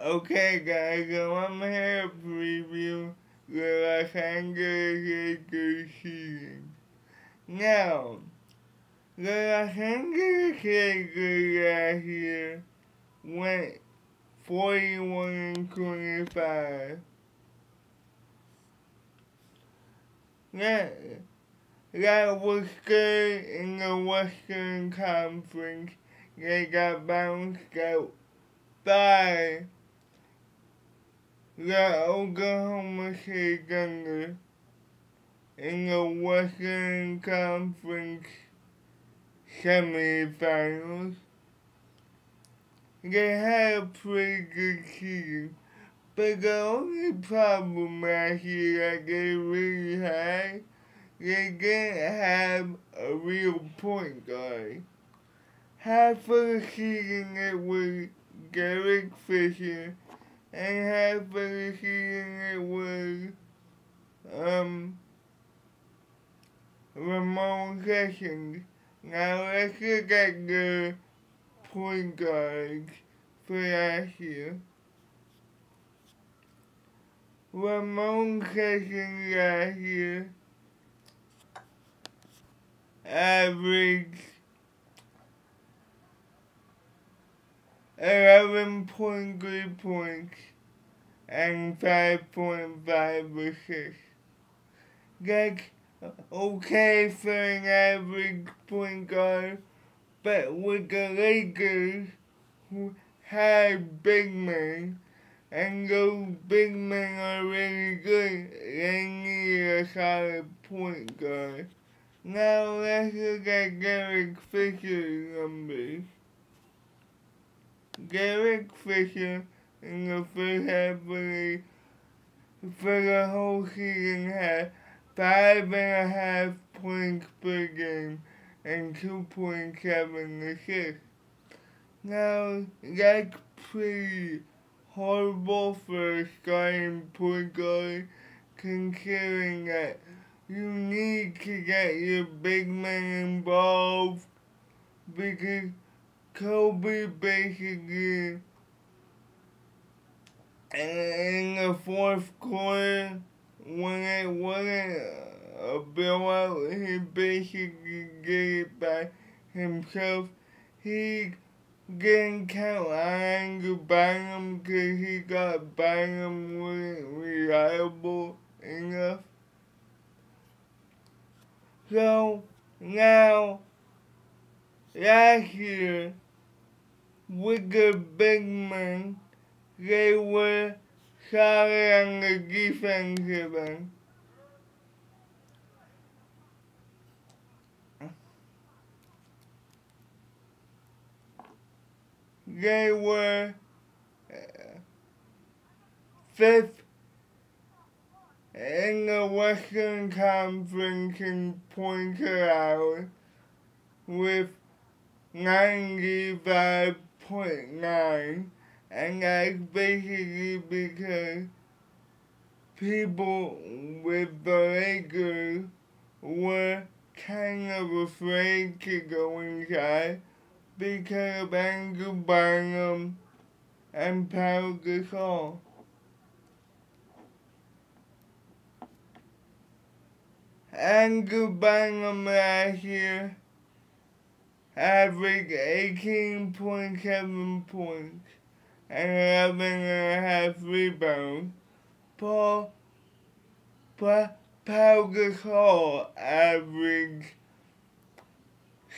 Okay guys, so I'm here to preview the Los Angeles Lakers season. Now, the Los Angeles Lakers last year went 41-25. That, that was good in the Western Conference. They got bounced out by the Oklahoma City Thunder in the Western Conference semifinals. They had a pretty good season, but the only problem last year that they really had, they didn't have a real point guard. Half of the season it was Derek Fisher, and half of the season it was Ramon Sessions. Now let's look at the point guards for last year. Ramon Sessions last year averaged 11.3 points and 5.5 assists. That's okay for an average point guard, but with the Lakers, who had big men, and those big men are really good, they need a solid point guard. Now let's look at Derek Fisher's numbers. Derek Fisher in the first half for the whole season had 5.5 points per game and 2.7 assists. Now that's pretty horrible for a starting point guard, considering that you need to get your big men involved, because Kobe basically in the fourth quarter, when it wasn't a blowout, he basically did it by himself. He didn't count on Andrew Bynum because he thought Bynum wasn't reliable enough. So now, last year, with the big men, they were solid on the defensive end. They were fifth in the Western Conference in points allowed with 95.9, and that's basically because people with the Lakers were kind of afraid to go inside because of Andrew Bynum and Paul Gasol. Andrew Bynum last year averaged 18.7 points and 11.5 rebounds. Paul Gasol averaged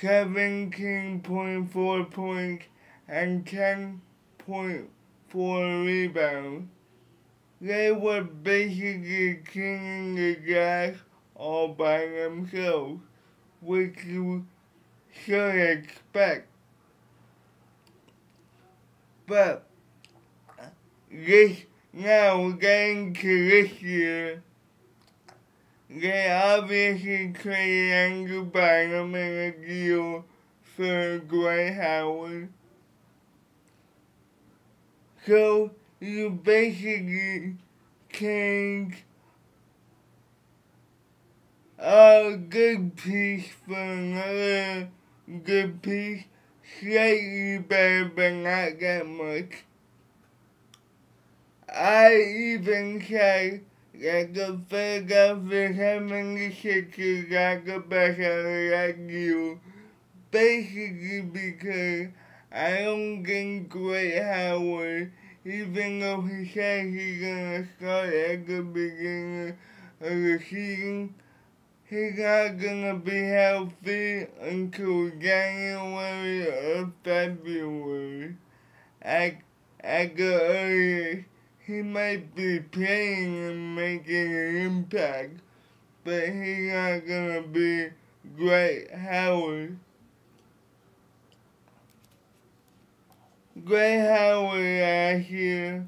17.4 points and 10.4 rebounds. They were basically cleaning the glass all by themselves, which you should expect. But now getting to this year, they obviously traded Andrew Bynum in a deal for Dwight Howard. So you basically change a good piece for another good piece, slightly better but not that much. I even say that the Philadelphia 76ers got the best out of that deal, basically because I don't think Dwight Howard, even though he says he's gonna start at the beginning of the season, he's not gonna be healthy until January or February. At the earliest, he might be playing and making an impact, but he's not gonna be Dwight Howard. Dwight Howard last year,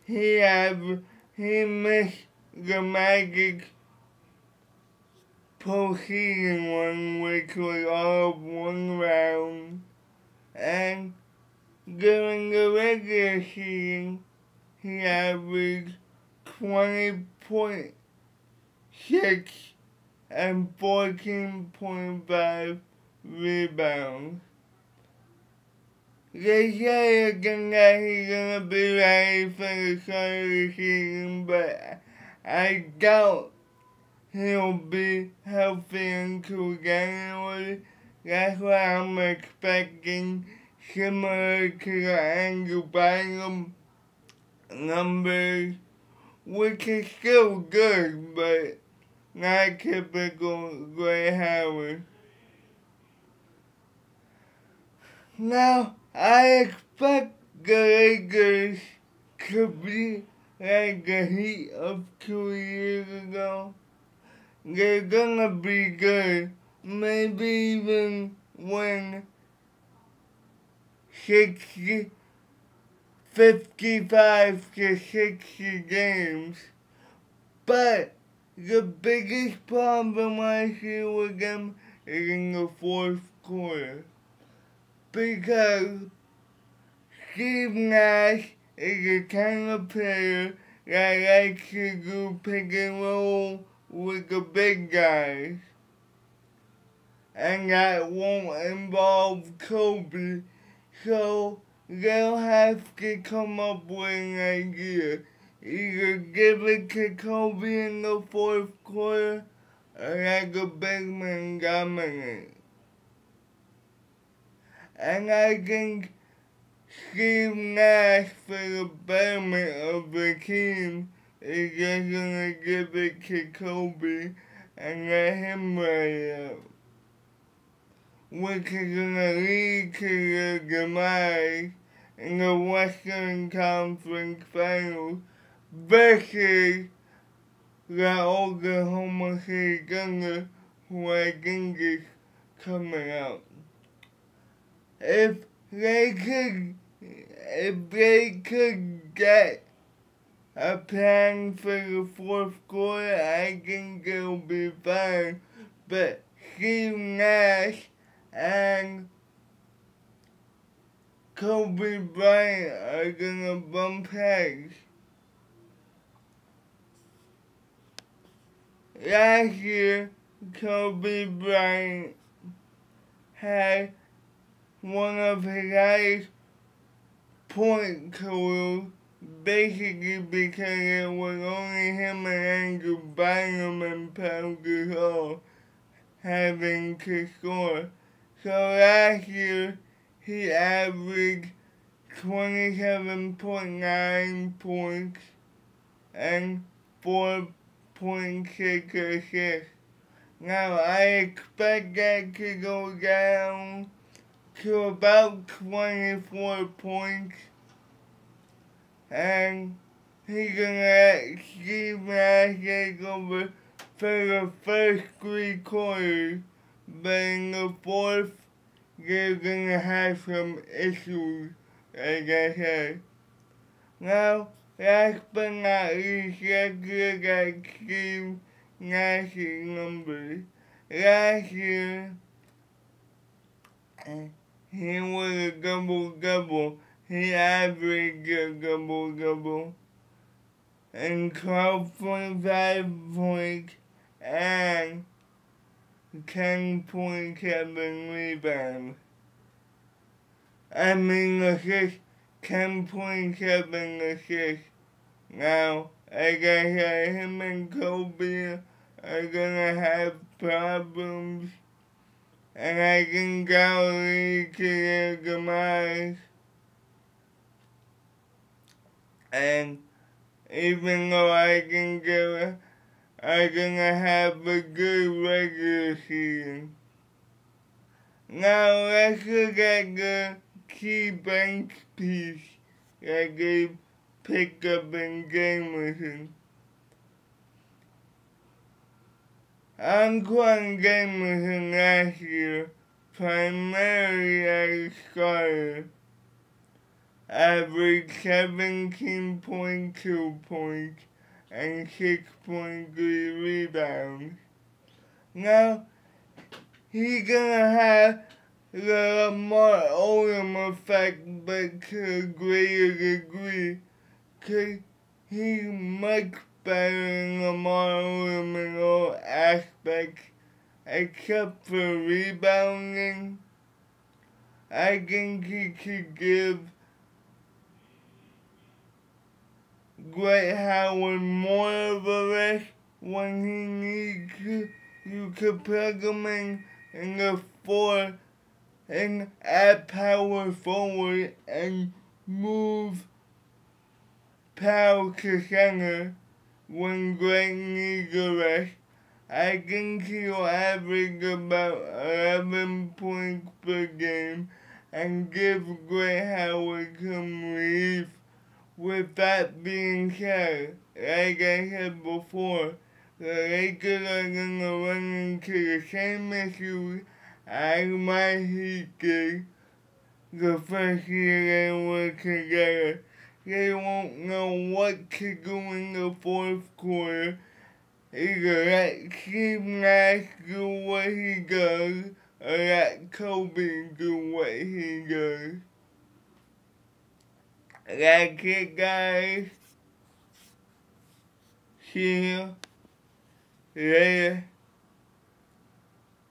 he missed the Magic postseason one, which was all of one round, and during the regular season, he averaged 20.6 and 14.5 rebounds. They say again that he's gonna be ready for the start of the season, but I doubt he'll be healthy until January. That's what I'm expecting, similar to the Andrew Bynum numbers, which is still good, but not typical Dwight Howard. Now, I expect the Lakers to be like the Heat of 2 years ago. They're gonna be good, maybe even win 55 to 60 games. But the biggest problem I see with them is in the fourth quarter. Because Steve Nash is the kind of player that likes to do pick and roll with the big guys. And that won't involve Kobe. So they'll have to come up with an idea. Either give it to Kobe in the fourth quarter or let the big man dominate. And I think Steve Nash, for the betterment of the team, is just gonna give it to Kobe and let him ride out, which is gonna lead to the demise in the Western Conference Finals versus the Oklahoma City Thunder, who I think is coming out. If they could get a plan for the fourth quarter, I think they'll be fine. But Steve Nash and Kobe Bryant are gonna bump heads. Last year, Kobe Bryant had one of his highest point totals, basically because it was only him and Andrew Bynum and Paul Gasol having to score. So last year, he averaged 27.9 points and 4.6 assists. Now, I expect that to go down to about 24 points, and he's gonna let Steve Nash take over for the first 3 quarters, but in the fourth, they're gonna have some issues, like I said. Now, last but not least, let's look at Steve Nash's numbers. Last year, he was a double-double. He averaged a double-double and 12.5 points and 10.7 rebounds. I assists, 10.7 assists. Now, like I said, him and Kobe are gonna have problems, and I can guarantee to their demise. And even though I can give, I'm gonna have a good regular season. Now let's look at the key bench piece that they picked up in Jameson. Antoine Jameson last year, primarily as a starter, averaged 17.2 points and 6.3 rebounds. Now, he's gonna have the Lamar Odom effect, but to a greater degree, cause he's much better than Lamar Odom in all aspects, except for rebounding. I think he could give Dwight Howard more of a rest when he needs to. You could plug him in the 4 and add power forward and move Powell to center when Dwight needs a rest. I think he'll average about 11 points per game and give Dwight Howard some relief. With that being said, like I said before, the Lakers are gonna run into the same issues as my Heat did the first year they were together. They won't know what to do in the fourth quarter. Either let Steve Nash do what he does, or let Kobe do what he does. That's it, guys. See you later.